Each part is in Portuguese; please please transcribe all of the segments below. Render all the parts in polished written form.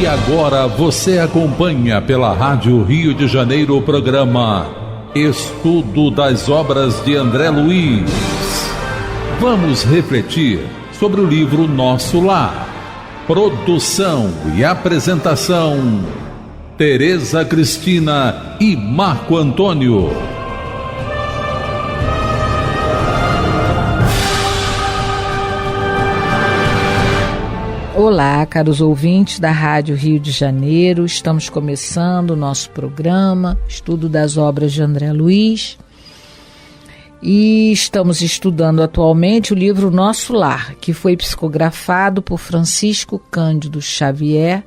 E agora você acompanha pela Rádio Rio de Janeiro o programa Estudo das Obras de André Luiz. Vamos refletir sobre o livro Nosso Lar. Produção e apresentação, Tereza Cristina e Marco Antônio. Olá, caros ouvintes da Rádio Rio de Janeiro. Estamos começando o nosso programa, Estudo das Obras de André Luiz. E estamos estudando atualmente o livro Nosso Lar, que foi psicografado por Francisco Cândido Xavier,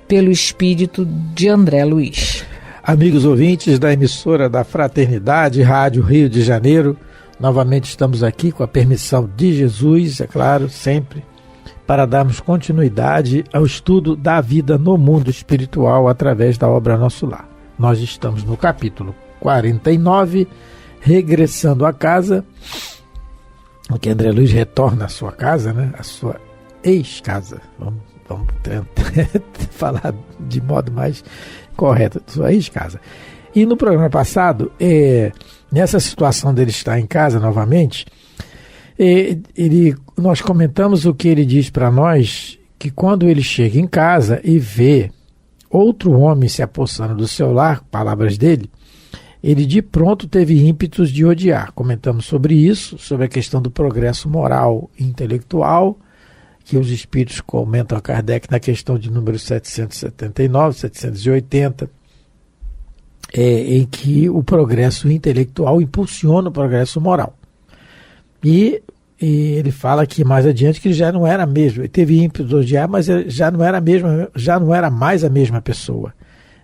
pelo espírito de André Luiz. Amigos ouvintes da emissora da Fraternidade, Rádio Rio de Janeiro, novamente estamos aqui com a permissão de Jesus, é claro, sempre, para darmos continuidade ao estudo da vida no mundo espiritual através da obra Nosso Lar. Nós estamos no capítulo 49, regressando à casa, que André Luiz retorna à sua casa, né? A sua ex-casa. Vamos tentar falar de modo mais correto, sua ex-casa. E no programa passado, nessa situação dele estar em casa novamente, nós comentamos o que ele diz para nós, que quando ele chega em casa e vê outro homem se apossando do seu lar, palavras dele, ele de pronto teve ímpetos de odiar. Comentamos sobre isso, sobre a questão do progresso moral e intelectual, que os espíritos comentam a Kardec na questão de número 779, 780, em que o progresso intelectual impulsiona o progresso moral. E ele fala que mais adiante que ele já não era mesmo, ele teve ímpeto de odiar, mas já não era mais a mesma pessoa.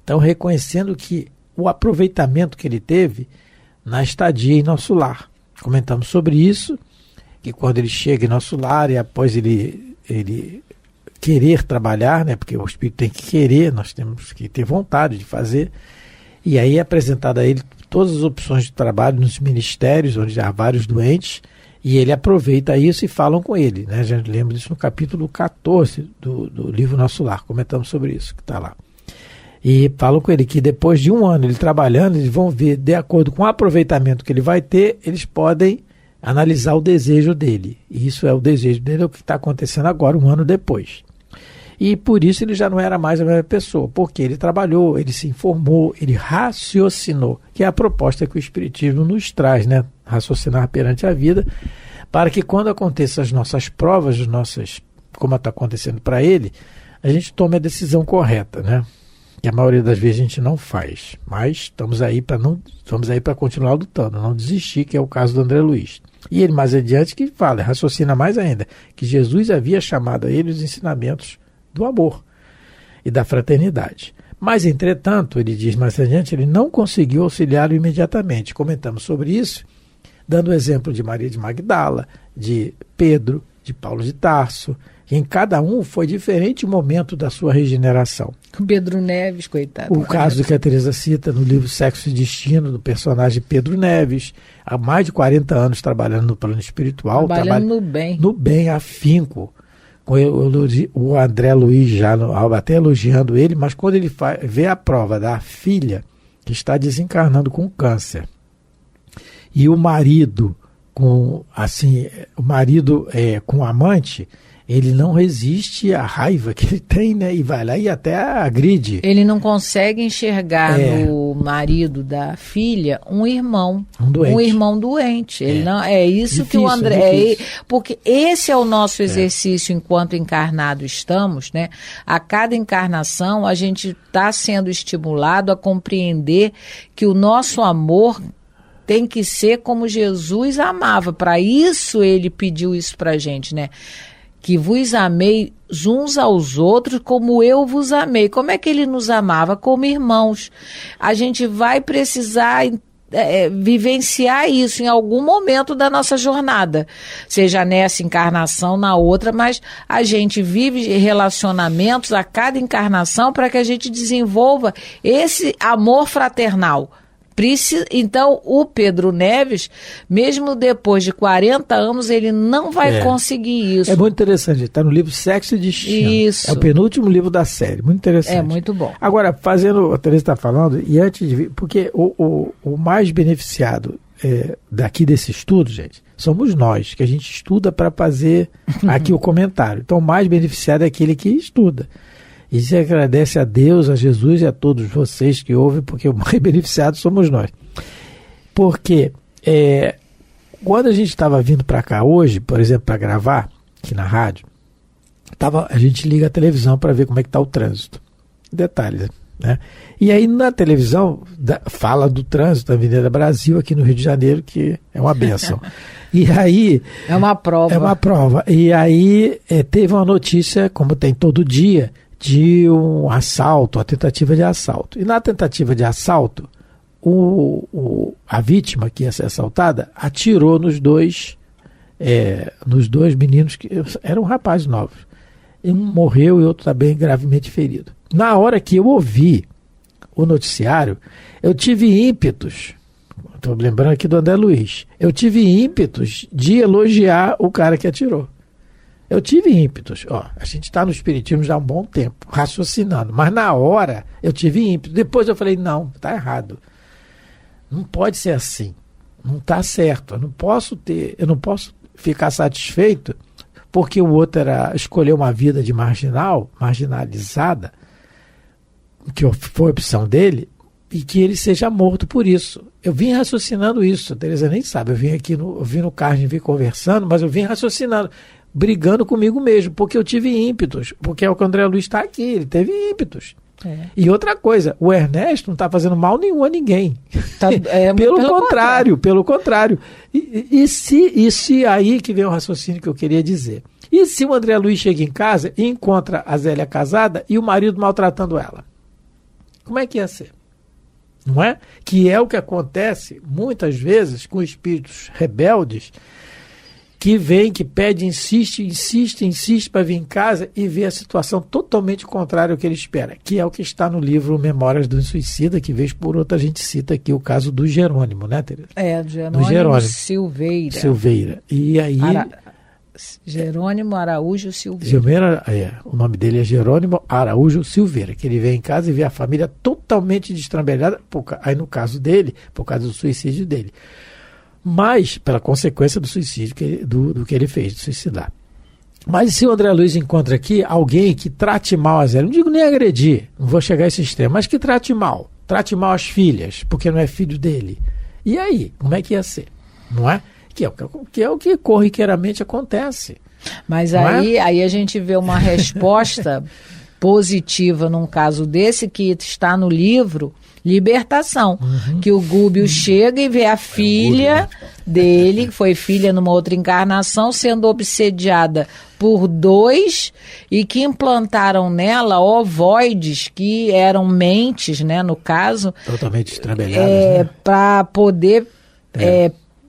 Então, reconhecendo que o aproveitamento que ele teve na estadia em Nosso Lar. Comentamos sobre isso, que quando ele chega em Nosso Lar e após ele querer trabalhar, né, porque o espírito tem que querer, nós temos que ter vontade de fazer, e aí é apresentada a ele todas as opções de trabalho nos ministérios, onde há vários doentes, e ele aproveita isso e falam com ele, né? A gente lembra disso no capítulo 14 do livro Nosso Lar, comentamos sobre isso, que está lá. E falam com ele que depois de um ano ele trabalhando, eles vão ver, de acordo com o aproveitamento que ele vai ter, eles podem analisar o desejo dele. E isso é o desejo dele, é o que está acontecendo agora, um ano depois. E por isso ele já não era mais a mesma pessoa, porque ele trabalhou, ele se informou, ele raciocinou, que é a proposta que o Espiritismo nos traz, né? Raciocinar perante a vida, para que quando aconteçam as nossas provas, como está acontecendo para ele, a gente tome a decisão correta, né? Que a maioria das vezes a gente não faz, mas estamos aí para continuar lutando, não desistir, que é o caso do André Luiz. E ele mais adiante que fala, raciocina mais ainda, que Jesus havia chamado a ele os ensinamentos do amor e da fraternidade. Mas, entretanto, ele diz mais adiante, ele não conseguiu auxiliá-lo imediatamente. Comentamos sobre isso, dando o exemplo de Maria de Magdala, de Pedro, de Paulo de Tarso, que em cada um foi diferente o momento da sua regeneração. Pedro Neves, coitado. O caso que a Tereza cita no livro Sexo e Destino, do personagem Pedro Neves, há mais de 40 anos trabalhando no plano espiritual. Trabalhando no bem. No bem, afinco. O André Luiz já até elogiando ele, mas quando ele vê a prova da filha que está desencarnando com câncer, e o marido com amante, ele não resiste à raiva que ele tem, né? E vai lá e até agride. Ele não consegue enxergar no marido da filha um irmão doente. Ele não, é isso difícil, que o André... porque esse é o nosso exercício enquanto encarnado estamos, né? A cada encarnação a gente está sendo estimulado a compreender que o nosso amor tem que ser como Jesus amava. Para isso ele pediu isso para a gente, né? Que vos amei uns aos outros como eu vos amei. Como é que ele nos amava? Como irmãos. A gente vai precisar vivenciar isso em algum momento da nossa jornada, seja nessa encarnação, na outra, mas a gente vive relacionamentos a cada encarnação para que a gente desenvolva esse amor fraternal. Então, o Pedro Neves, mesmo depois de 40 anos, ele não vai conseguir isso. É muito interessante, está no livro Sexo e Destino. Isso. É o penúltimo livro da série, muito interessante. É muito bom. Agora, fazendo, a Teresa está falando, e antes de vir, porque o mais beneficiado daqui desse estudo, gente, somos nós, que a gente estuda para fazer aqui o comentário. Então, o mais beneficiado é aquele que estuda. E se agradece a Deus, a Jesus e a todos vocês que ouvem, porque o mais beneficiado somos nós. Porque quando a gente estava vindo para cá hoje, por exemplo, para gravar aqui na rádio, a gente liga a televisão para ver como é que está o trânsito. Detalhes, né? E aí na televisão fala do trânsito da Avenida Brasil aqui no Rio de Janeiro, que é uma bênção. E aí... É uma prova. É uma prova. E aí teve uma notícia, como tem todo dia, de um assalto, uma tentativa de assalto. E na tentativa de assalto, a vítima que ia ser assaltada atirou nos dois meninos que eram rapazes novos. Um morreu e outro também gravemente ferido. Na hora que eu ouvi o noticiário, eu tive ímpetos, estou lembrando aqui do André Luiz, eu tive ímpetos de elogiar o cara que atirou. Eu tive ímpetos. A gente está no espiritismo já há um bom tempo, raciocinando. Mas na hora eu tive ímpetos. Depois eu falei, não, está errado. Não pode ser assim. Não está certo. Eu não posso ficar satisfeito porque o outro escolheu uma vida de marginalizada, que foi a opção dele, e que ele seja morto por isso. Eu vim raciocinando isso. A Teresa nem sabe. Eu vim no carro e vim conversando, mas eu vim raciocinando, brigando comigo mesmo, porque eu tive ímpetos, porque é o que o André Luiz está aqui, ele teve ímpetos. E outra coisa, o Ernesto não está fazendo mal nenhum a ninguém. Pelo contrário. E se aí que vem o raciocínio que eu queria dizer. E se o André Luiz chega em casa e encontra a Zélia casada e o marido maltratando ela? Como é que ia ser? Não é? Que é o que acontece muitas vezes com espíritos rebeldes, que vem, que pede, insiste para vir em casa e vê a situação totalmente contrária ao que ele espera, que é o que está no livro Memórias do Suicida, que vez por outra a gente cita aqui o caso do Jerônimo, né, Teresa? Do Jerônimo Silveira. E aí... Jerônimo Araújo Silveira. O nome dele é Jerônimo Araújo Silveira, que ele vem em casa e vê a família totalmente destrambelhada, aí no caso dele, por causa do suicídio dele. Mas pela consequência do suicídio do que ele fez, de suicidar. Mas se o André Luiz encontra aqui alguém que trate mal a Zélia, não digo nem agredir, não vou chegar a esse extremo, mas que trate mal as filhas, porque não é filho dele. E aí, como é que ia ser? Não é? Que é o que corriqueiramente acontece. Mas aí a gente vê uma resposta positiva num caso desse, que está no livro Libertação, que o Gúbio chega e vê a filha dele, que foi filha numa outra encarnação, sendo obsediada por dois e que implantaram nela ovoides, que eram mentes, né, no caso. Totalmente estrambelhadas, né? Para poder...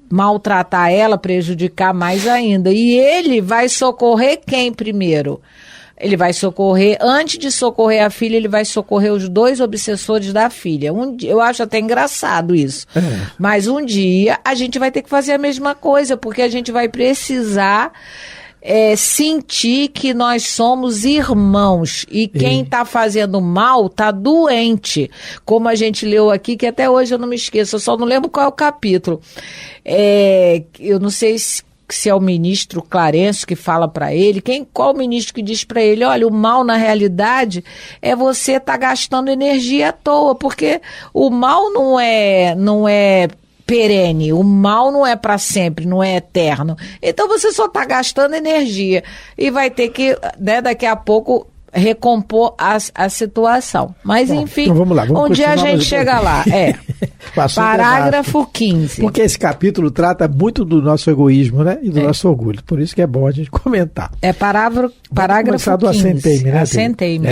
maltratar ela, prejudicar mais ainda. E ele vai socorrer quem primeiro? Ele vai socorrer, antes de socorrer a filha, ele vai socorrer os dois obsessores da filha. Eu acho até engraçado isso. Mas um dia a gente vai ter que fazer a mesma coisa, porque a gente vai precisar sentir que nós somos irmãos e quem está fazendo mal está doente, como a gente leu aqui, que até hoje eu não me esqueço, eu só não lembro qual é o capítulo. Eu não sei se é o ministro Clarencio que fala para ele, qual o ministro que diz para ele, olha, o mal na realidade é você estar gastando energia à toa, porque o mal não é perene, o mal não é para sempre, não é eterno. Então você só está gastando energia e vai ter que, né, daqui a pouco recompor a situação. Mas enfim, então vamos lá, um dia a gente chega lá. Parágrafo 15. Porque esse capítulo trata muito do nosso egoísmo, né, e do nosso orgulho. Por isso que é bom a gente comentar. Parágrafo 15. Assentei-me, né? Assentei-me.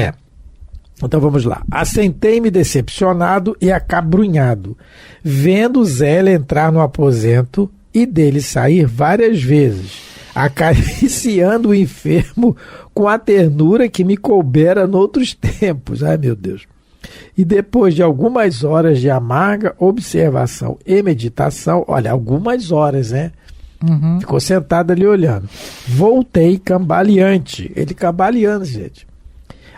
Então vamos lá. Assentei-me decepcionado e acabrunhado, vendo Zélia entrar no aposento e dele sair várias vezes, acariciando o enfermo com a ternura que me coubera noutros tempos. Ai, meu Deus. E depois de algumas horas de amarga observação e meditação, olha, algumas horas, né? Uhum. Ficou sentado ali olhando. Voltei cambaleante. Ele cambaleando, gente.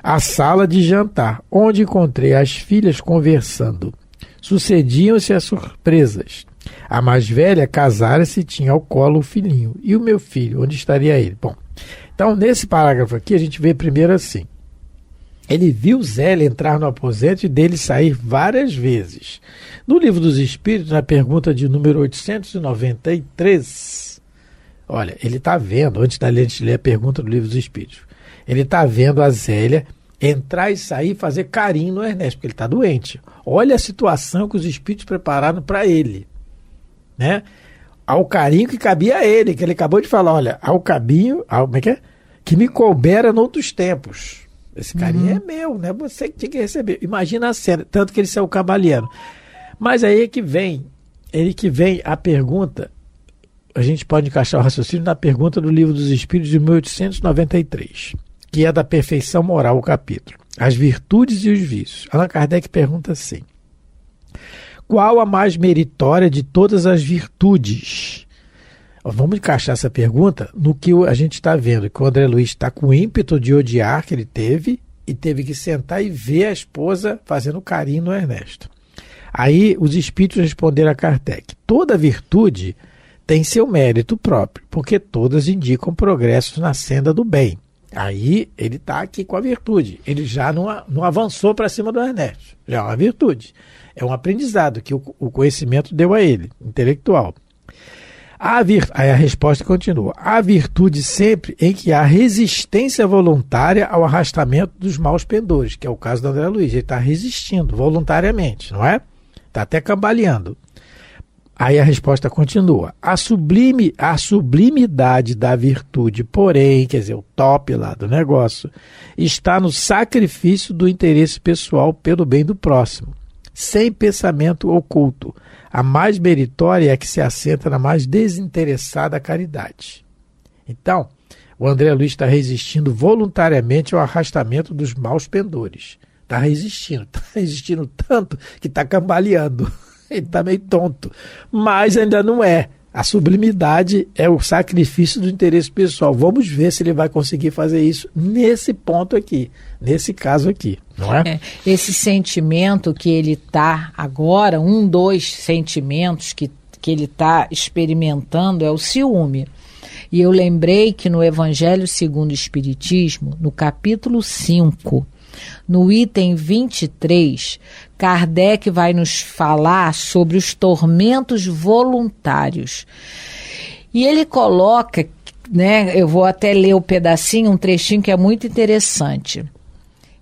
À sala de jantar, onde encontrei as filhas conversando. Sucediam-se as surpresas. A mais velha casara-se e tinha ao colo o filhinho. E o meu filho, onde estaria ele? Bom, então nesse parágrafo aqui a gente vê primeiro assim. Ele viu Zélia entrar no aposento e dele sair várias vezes. No Livro dos Espíritos, na pergunta de número 893, olha, ele está vendo, antes da gente ler a pergunta do Livro dos Espíritos, ele está vendo a Zélia entrar e sair e fazer carinho no Ernesto, porque ele está doente. Olha a situação que os Espíritos prepararam para ele, né? Ao carinho que cabia a ele, que ele acabou de falar, olha, ao caminho, como é que é? Que me coubera noutros tempos. Esse carinho é meu, né? Você que tinha que receber. Imagina a cena, tanto que ele saiu cambaleando. Mas aí é que vem a pergunta, a gente pode encaixar o raciocínio na pergunta do Livro dos Espíritos de 1893, que é da perfeição moral, o capítulo. As virtudes e os vícios. Allan Kardec pergunta assim: qual a mais meritória de todas as virtudes? Vamos encaixar essa pergunta no que a gente está vendo, que o André Luiz está com o ímpeto de odiar que ele teve e teve que sentar e ver a esposa fazendo carinho no Ernesto. Aí os espíritos responderam a Kardec: toda virtude tem seu mérito próprio, porque todas indicam progressos na senda do bem. Aí ele está aqui com a virtude, ele já não avançou para cima do Ernesto, já é uma virtude, é um aprendizado que o conhecimento deu a ele, intelectual. Aí a resposta continua: a virtude sempre em que há resistência voluntária ao arrastamento dos maus pendores, que é o caso do André Luiz, ele está resistindo voluntariamente, não é? Está até cambaleando. Aí a resposta continua: a sublimidade da virtude, porém, quer dizer, o top lá do negócio, está no sacrifício do interesse pessoal pelo bem do próximo, sem pensamento oculto. A mais meritória é a que se assenta na mais desinteressada caridade. Então, o André Luiz está resistindo voluntariamente ao arrastamento dos maus pendores. Está resistindo tanto que está cambaleando. Ele está meio tonto, mas ainda não é. A sublimidade é o sacrifício do interesse pessoal. Vamos ver se ele vai conseguir fazer isso nesse ponto aqui, nesse caso aqui, não é? Esse sentimento que ele está agora, dois sentimentos que ele está experimentando é o ciúme. E eu lembrei que no Evangelho segundo o Espiritismo, no capítulo 5, no item 23, Kardec vai nos falar sobre os tormentos voluntários. E ele coloca, né, eu vou até ler o pedacinho, um trechinho que é muito interessante.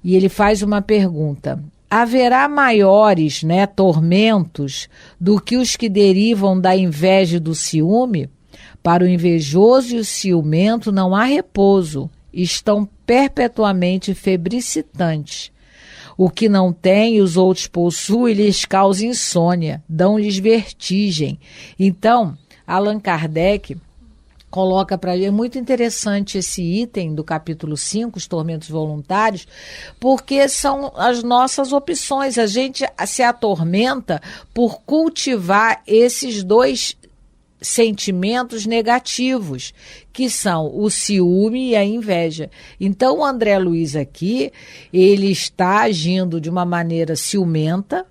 E ele faz uma pergunta: haverá maiores, né, tormentos do que os que derivam da inveja e do ciúme? Para o invejoso e o ciumento não há repouso, estão perpetuamente febricitantes. O que não tem, os outros possuem, lhes causa insônia, dão-lhes vertigem. Então, Allan Kardec coloca para ele, é muito interessante esse item do capítulo 5, os tormentos voluntários, porque são as nossas opções. A gente se atormenta por cultivar esses dois sentimentos negativos, que são o ciúme e a inveja. Então, o André Luiz aqui, ele está agindo de uma maneira ciumenta,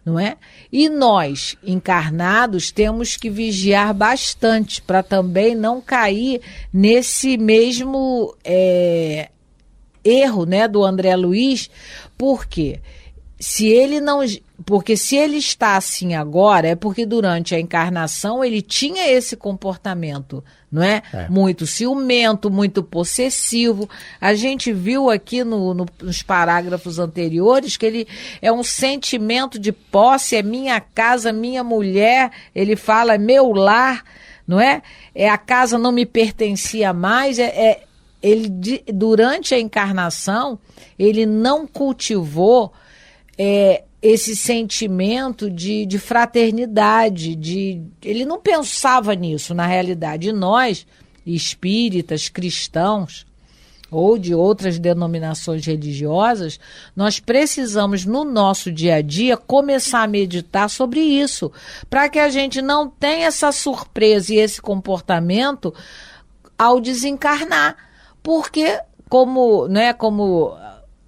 não é? E nós, encarnados, temos que vigiar bastante para também não cair nesse mesmo erro, né, do André Luiz. Por quê? Porque se ele está assim agora, é porque durante a encarnação ele tinha esse comportamento, não é? Muito ciumento, muito possessivo. A gente viu aqui nos parágrafos anteriores que ele é um sentimento de posse, é minha casa, minha mulher, ele fala, é meu lar, não é? A casa não me pertencia mais, ele, durante a encarnação, ele não cultivou esse sentimento de fraternidade, ele não pensava nisso na realidade. E nós, espíritas, cristãos, ou de outras denominações religiosas, nós precisamos, no nosso dia a dia, começar a meditar sobre isso, para que a gente não tenha essa surpresa e esse comportamento ao desencarnar. Porque, como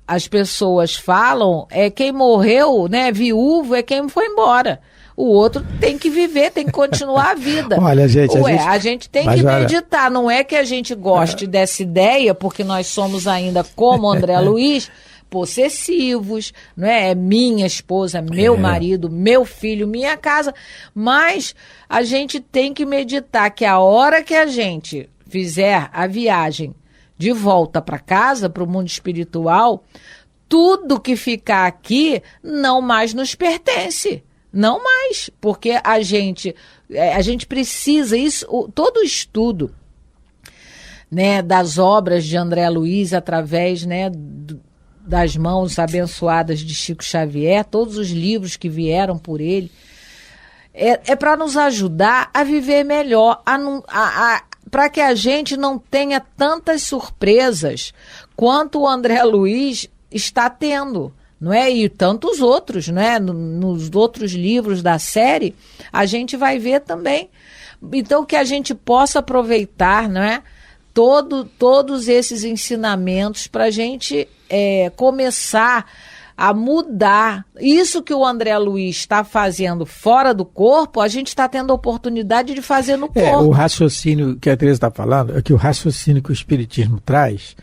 as pessoas falam, quem morreu, viúvo, é quem foi embora. O outro tem que viver, tem que continuar a vida. Olha, gente, a gente tem que meditar. Não é que a gente goste dessa ideia, porque nós somos ainda, como André Luiz, possessivos, não é? É minha esposa, meu marido, meu filho, minha casa. Mas a gente tem que meditar que a hora que a gente fizer a viagem de volta para casa, para o mundo espiritual, tudo que ficar aqui não mais nos pertence. Não mais, porque a gente precisa, todo o estudo, das obras de André Luiz, através das mãos abençoadas de Chico Xavier, todos os livros que vieram por ele, é para nos ajudar a viver melhor, para que a gente não tenha tantas surpresas quanto o André Luiz está tendo. Não é? E tantos outros, nos outros livros da série, a gente vai ver também. Então, que a gente possa aproveitar, todos esses ensinamentos para a gente começar a mudar. Isso que o André Luiz está fazendo fora do corpo, a gente está tendo a oportunidade de fazer no corpo. O raciocínio que a Teresa está falando, é que o raciocínio que o Espiritismo traz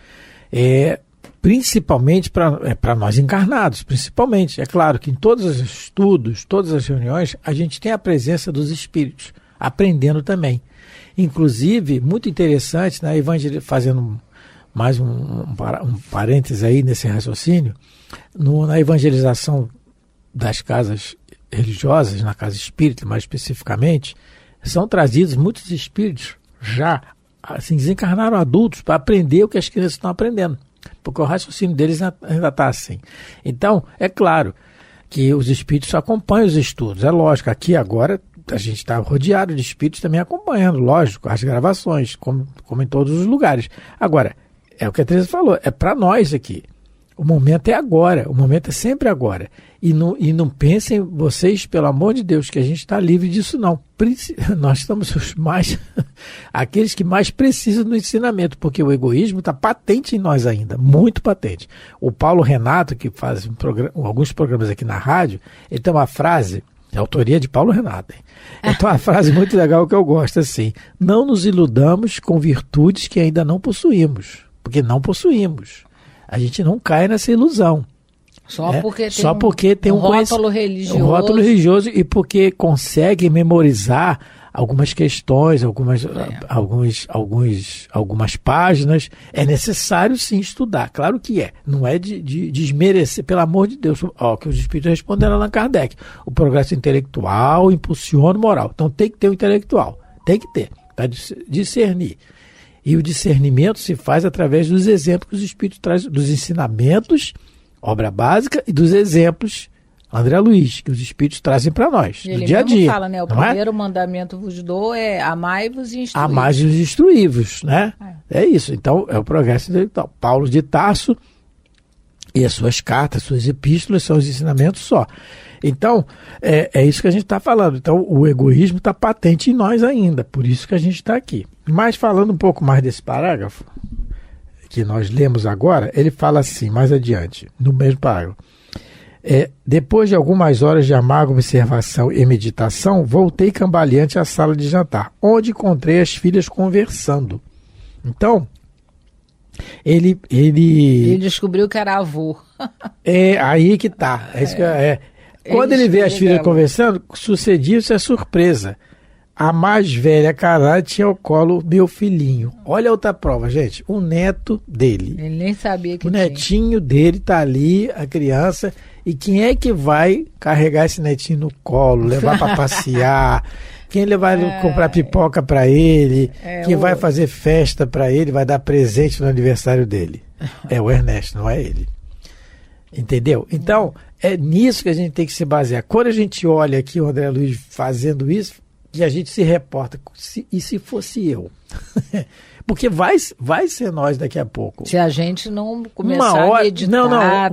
principalmente para nós encarnados, principalmente. É claro que em todos os estudos, todas as reuniões, a gente tem a presença dos espíritos, aprendendo também. Inclusive, muito interessante, fazendo mais um parênteses aí nesse raciocínio, na evangelização das casas religiosas, na casa espírita mais especificamente, são trazidos muitos espíritos já assim, desencarnaram adultos para aprender o que as crianças estão aprendendo. Porque o raciocínio deles ainda está assim. Então, é claro que os espíritos acompanham os estudos. É lógico, aqui agora a gente está rodeado de espíritos também acompanhando, lógico, as gravações, como em todos os lugares. Agora, é o que a Teresa falou, é para nós aqui. O momento é agora, o momento é sempre agora. E não pensem vocês, pelo amor de Deus, que a gente está livre disso, não. Nós estamos aqueles que mais precisam do ensinamento, porque o egoísmo está patente em nós ainda, muito patente. O Paulo Renato, que faz alguns programas aqui na rádio, ele tem uma frase, é a autoria de Paulo Renato, hein? Ele tem uma frase muito legal que eu gosto, assim: não nos iludamos com virtudes que ainda não possuímos, porque não possuímos. A gente não cai nessa ilusão. Só porque tem um rótulo religioso. Um rótulo religioso e porque consegue memorizar algumas questões, algumas páginas. É necessário sim estudar, claro que é. Não é de desmerecer, pelo amor de Deus. Que os espíritos responderam a Allan Kardec. O progresso intelectual impulsiona o moral. Então tem que ter o intelectual. Tem que ter, para discernir. E o discernimento se faz através dos exemplos que os espíritos trazem, dos ensinamentos, obra básica, e dos exemplos, André Luiz, que os espíritos trazem para nós, do dia a dia. Ele fala, o primeiro mandamento vos dou é amai-vos e instruí-vos. Amai-vos e instruí-vos, É isso. Então, é o progresso intelectual. Paulo de Tarso e as suas cartas, suas epístolas, são os ensinamentos só. Então, é isso que a gente está falando. Então, o egoísmo está patente em nós ainda, por isso que a gente está aqui. Mas falando um pouco mais desse parágrafo, que nós lemos agora, ele fala assim, mais adiante, no mesmo parágrafo. Depois de algumas horas de amarga observação e meditação, voltei cambaleante à sala de jantar, onde encontrei as filhas conversando. Então, ele descobriu que era avô. Aí que tá. Quando ele vê as filhas conversando, sucediu-se a surpresa. A mais velha, Cará, tinha ao colo meu filhinho. Olha a outra prova, gente. O neto dele. Ele nem sabia que o netinho dele tá ali, a criança. E quem é que vai carregar esse netinho no colo, levar para passear? Quem vai comprar pipoca para ele? Quem vai fazer festa para ele, vai dar presente no aniversário dele? É o Ernesto, não é ele. Entendeu? Então, é nisso que a gente tem que se basear. Quando a gente olha aqui o André Luiz fazendo isso, e a gente se reporta, e se fosse eu? Porque vai ser nós daqui a pouco. Se a gente não começar a meditar,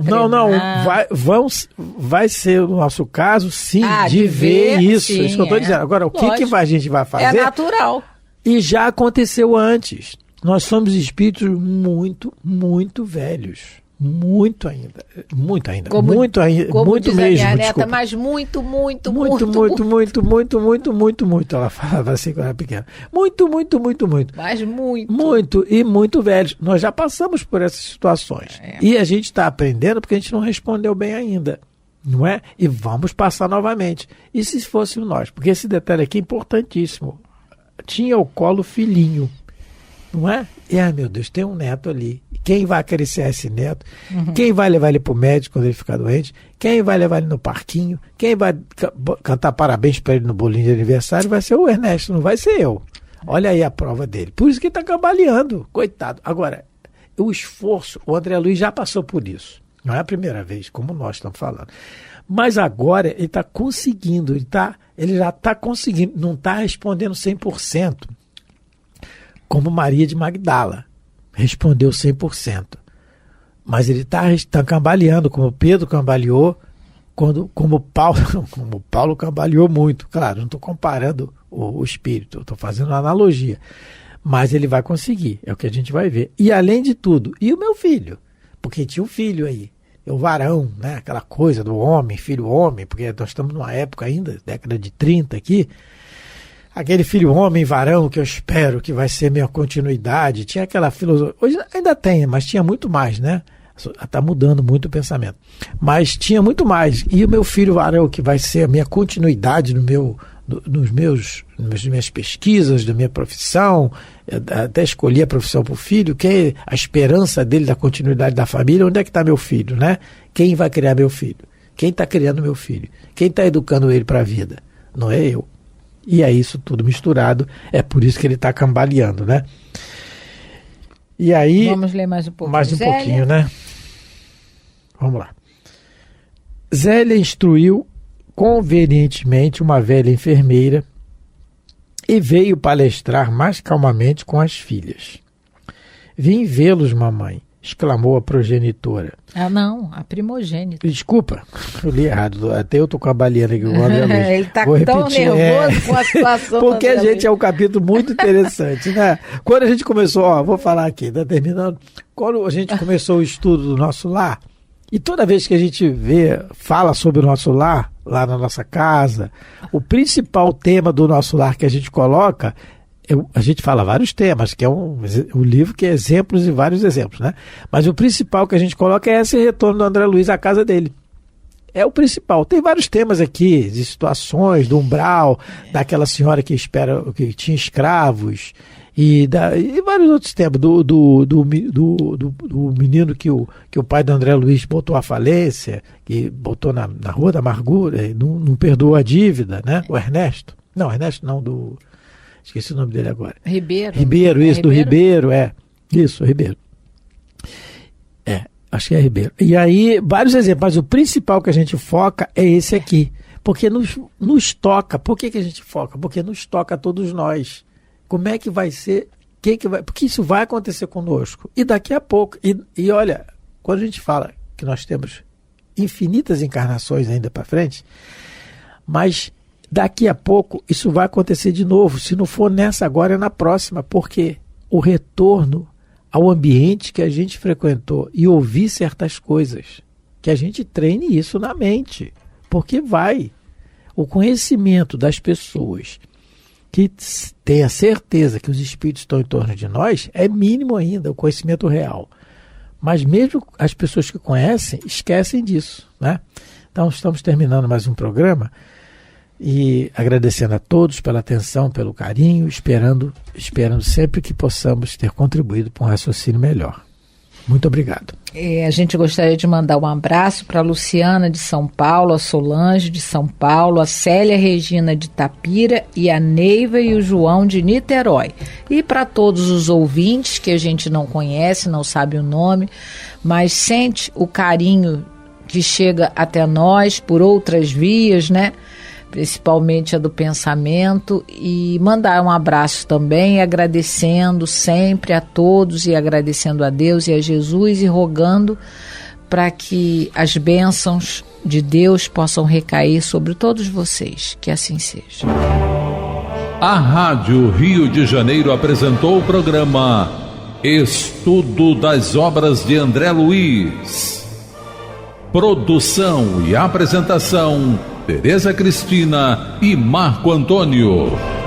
vai ser o nosso caso, sim, de ver isso. Sim, isso que eu estou dizendo. Agora, o que a gente vai fazer? É natural. E já aconteceu antes. Nós somos espíritos muito, muito velhos. Muito ainda. Como muito diz mesmo. A minha neta, desculpa. Mas muito. Ela falava assim quando era pequena. Muito. Mas muito. Muito e muito velhos. Nós já passamos por essas situações. E a gente está aprendendo porque a gente não respondeu bem ainda. Não é? E vamos passar novamente. E se fôssemos nós? Porque esse detalhe aqui é importantíssimo. Tinha ao colo o filhinho. Não é? E, meu Deus, tem um neto ali. Quem vai acariciar esse neto? Quem vai levar ele para o médico quando ele ficar doente? Quem vai levar ele no parquinho? Quem vai cantar parabéns para ele no bolinho de aniversário? Vai ser o Ernesto, não vai ser eu. Olha aí a prova dele. Por isso que ele está cambaleando, coitado. Agora, o esforço, o André Luiz já passou por isso. Não é a primeira vez, como nós estamos falando. Mas agora ele está conseguindo, ele já está conseguindo, não está respondendo 100%. Como Maria de Magdala respondeu 100%. Mas ele está cambaleando, como Pedro cambaleou, como Paulo cambaleou muito. Claro, não estou comparando o espírito, estou fazendo uma analogia. Mas ele vai conseguir, é o que a gente vai ver. E além de tudo, e o meu filho? Porque tinha um filho aí, o varão, né? Aquela coisa do homem, filho homem, porque nós estamos numa época ainda, década de 30 aqui, aquele filho homem, varão, que eu espero que vai ser minha continuidade. Tinha aquela filosofia. Hoje ainda tem, mas tinha muito mais, né? Está mudando muito o pensamento. Mas tinha muito mais. E o meu filho varão, que vai ser a minha continuidade nas minhas pesquisas, da minha profissão, até escolhi a profissão para o filho, que é a esperança dele da continuidade da família. Onde é que está meu filho, né? Quem vai criar meu filho? Quem está criando meu filho? Quem está educando ele para a vida? Não é eu. E é isso tudo misturado, é por isso que ele está cambaleando, né? E aí... Vamos ler mais um pouco. Mais um pouquinho, né? Vamos lá. Zélia instruiu convenientemente uma velha enfermeira e veio palestrar mais calmamente com as filhas. Vim vê-los, mamãe, exclamou a progenitora. Ah, não, a primogênita. Desculpa, eu li errado. Até eu estou cambaleando aqui. Ele está tão nervoso com a situação. Porque, gente, é um capítulo muito interessante, né? Quando a gente começou, vou falar aqui, tá terminando. Quando a gente começou o estudo do nosso lar, e toda vez que a gente fala sobre o nosso lar, lá na nossa casa, o principal tema do nosso lar que a gente coloca, a gente fala vários temas, que é um livro que é exemplos e vários exemplos, né? Mas o principal que a gente coloca é esse retorno do André Luiz à casa dele. É o principal. Tem vários temas aqui, de situações, do umbral, daquela senhora que tinha escravos, e vários outros temas, do menino que o pai do André Luiz botou à falência, que botou na Rua da Amargura, e não perdoou a dívida, né? O Ernesto. Não, Ernesto não, esqueci o nome dele agora. Ribeiro, isso, do Ribeiro, Isso, Ribeiro. Acho que é Ribeiro. E aí, vários exemplos, mas o principal que a gente foca é esse aqui. Porque nos toca. Por que a gente foca? Porque nos toca a todos nós. Como é que vai ser? Porque isso vai acontecer conosco. E daqui a pouco. E olha, quando a gente fala que nós temos infinitas encarnações ainda para frente, mas daqui a pouco isso vai acontecer de novo. Se não for nessa agora, é na próxima. Porque o retorno ao ambiente que a gente frequentou e ouvir certas coisas, que a gente treine isso na mente. Porque o conhecimento das pessoas que tem a certeza que os espíritos estão em torno de nós é mínimo ainda, o conhecimento real. Mas mesmo as pessoas que conhecem esquecem disso, né? Então estamos terminando mais um programa e agradecendo a todos pela atenção, pelo carinho, esperando sempre que possamos ter contribuído para um raciocínio melhor. Muito obrigado. A gente gostaria de mandar um abraço para a Luciana de São Paulo, a Solange de São Paulo, a Célia Regina de Tapira e a Neiva e o João de Niterói. E para todos os ouvintes que a gente não conhece, não sabe o nome, mas sente o carinho que chega até nós por outras vias, né? principalmente a do pensamento, e mandar um abraço também, agradecendo sempre a todos e agradecendo a Deus e a Jesus e rogando para que as bênçãos de Deus possam recair sobre todos vocês, que assim seja. A Rádio Rio de Janeiro apresentou o programa Estudo das Obras de André Luiz. Produção e apresentação, Tereza Cristina e Marco Antônio.